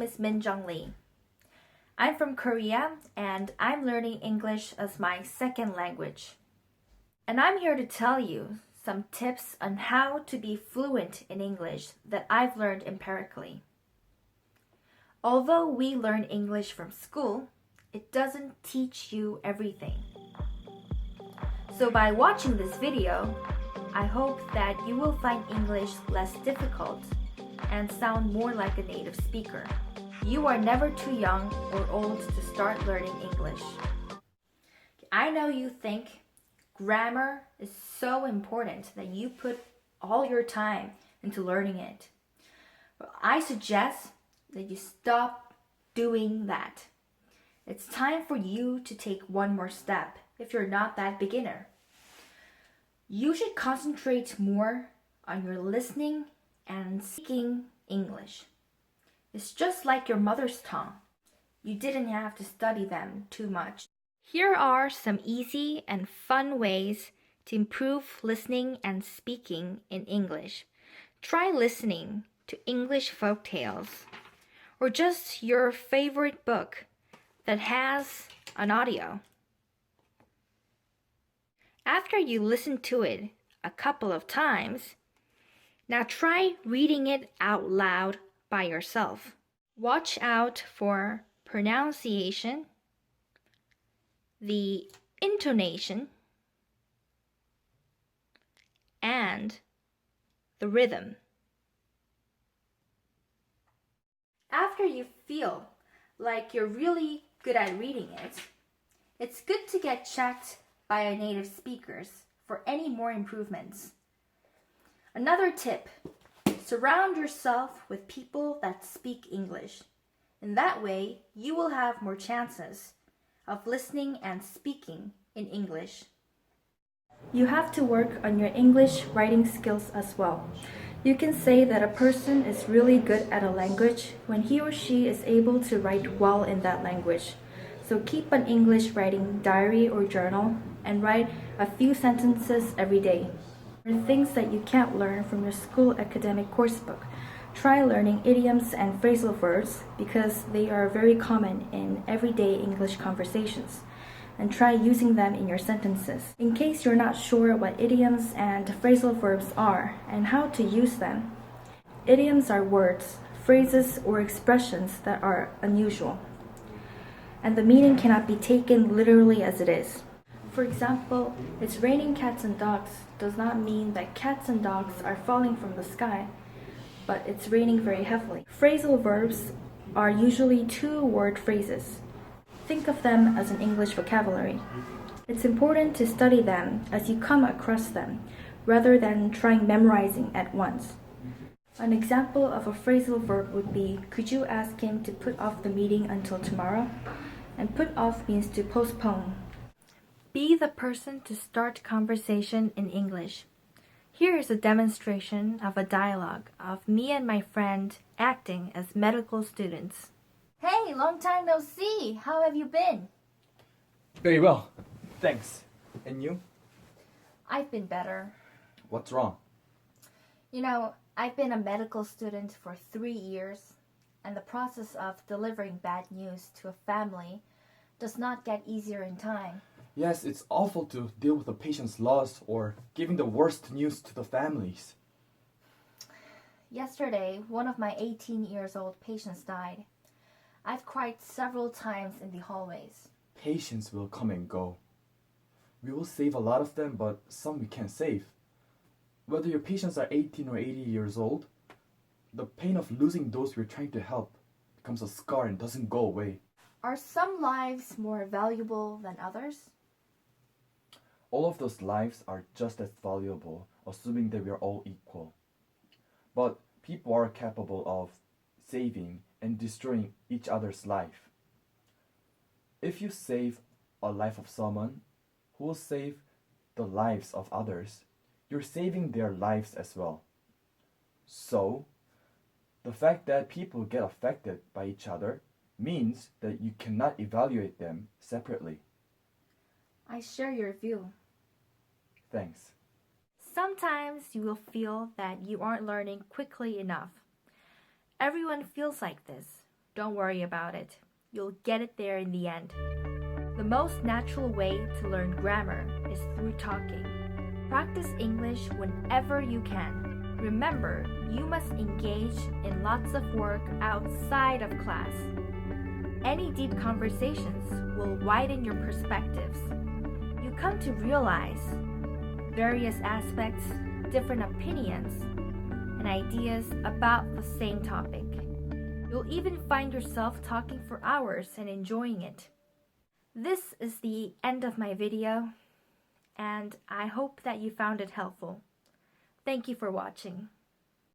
Miss Jeong Lee. I'm from Korea and I'm learning English as my second language. And I'm here to tell you some tips on how to be fluent in English that I've learned empirically. Although we learn English from school, it doesn't teach you everything. So by watching this video, I hope that you will find English less difficult and sound more like a native speaker. You are never too young or old to start learning English. I know you think grammar is so important that you put all your time into learning it. Well, I suggest that you stop doing that. It's time for you to take one more step if you're not that beginner. You should concentrate more on your listening and speaking English. It's just like your mother's tongue. You didn't have to study them too much. Here are some easy and fun ways to improve listening and speaking in English. Try listening to English folk tales or just your favorite book that has an audio. After you listen to it a couple of times, now try reading it out loud by yourself. Watch out for pronunciation, the intonation, and the rhythm. After you feel like you're really good at reading it, it's good to get checked by our native speakers for any more improvements. Another tip: surround yourself with people that speak English. In that way, you will have more chances of listening and speaking in English. You have to work on your English writing skills as well. You can say that a person is really good at a language when he or she is able to write well in that language. So keep an English writing diary or journal and write a few sentences every day. For things that you can't learn from your school academic coursebook, try learning idioms and phrasal verbs because they are very common in everyday English conversations, and try using them in your sentences. In case you're not sure what idioms and phrasal verbs are and how to use them, idioms are words, phrases, or expressions that are unusual, and the meaning cannot be taken literally as it is. For example, it's raining cats and dogs does not mean that cats and dogs are falling from the sky, but it's raining very heavily. Phrasal verbs are usually two-word phrases. Think of them as an English vocabulary. It's important to study them as you come across them, rather than trying memorizing at once. An example of a phrasal verb would be, could you ask him to put off the meeting until tomorrow? And put off means to postpone. Be the person to start conversation in English. Here is a demonstration of a dialogue of me and my friend acting as medical students. Hey, long time no see. How have you been? Very well, thanks. And you? I've been better. What's wrong? You know, I've been a medical student for 3 years, and the process of delivering bad news to a family does not get easier in time. Yes, it's awful to deal with a patient's loss or giving the worst news to the families. Yesterday, one of my 18-years-old patients died. I've cried several times in the hallways. Patients will come and go. We will save a lot of them, but some we can't save. Whether your patients are 18 or 80 years old, the pain of losing those we're trying to help becomes a scar and doesn't go away. Are some lives more valuable than others? All of those lives are just as valuable, assuming that we are all equal. But people are capable of saving and destroying each other's life. If you save a life of someone who will save the lives of others, you're saving their lives as well. So, the fact that people get affected by each other means that you cannot evaluate them separately. I share your view. Thanks. Sometimes you will feel that you aren't learning quickly enough. Everyone feels like this. Don't worry about it. You'll get it there in the end. The most natural way to learn grammar is through talking. Practice English whenever you can. Remember, you must engage in lots of work outside of class. Any deep conversations will widen your perspectives. You come to realize various aspects, different opinions, and ideas about the same topic. You'll even find yourself talking for hours and enjoying it. This is the end of my video, and I hope that you found it helpful. Thank you for watching.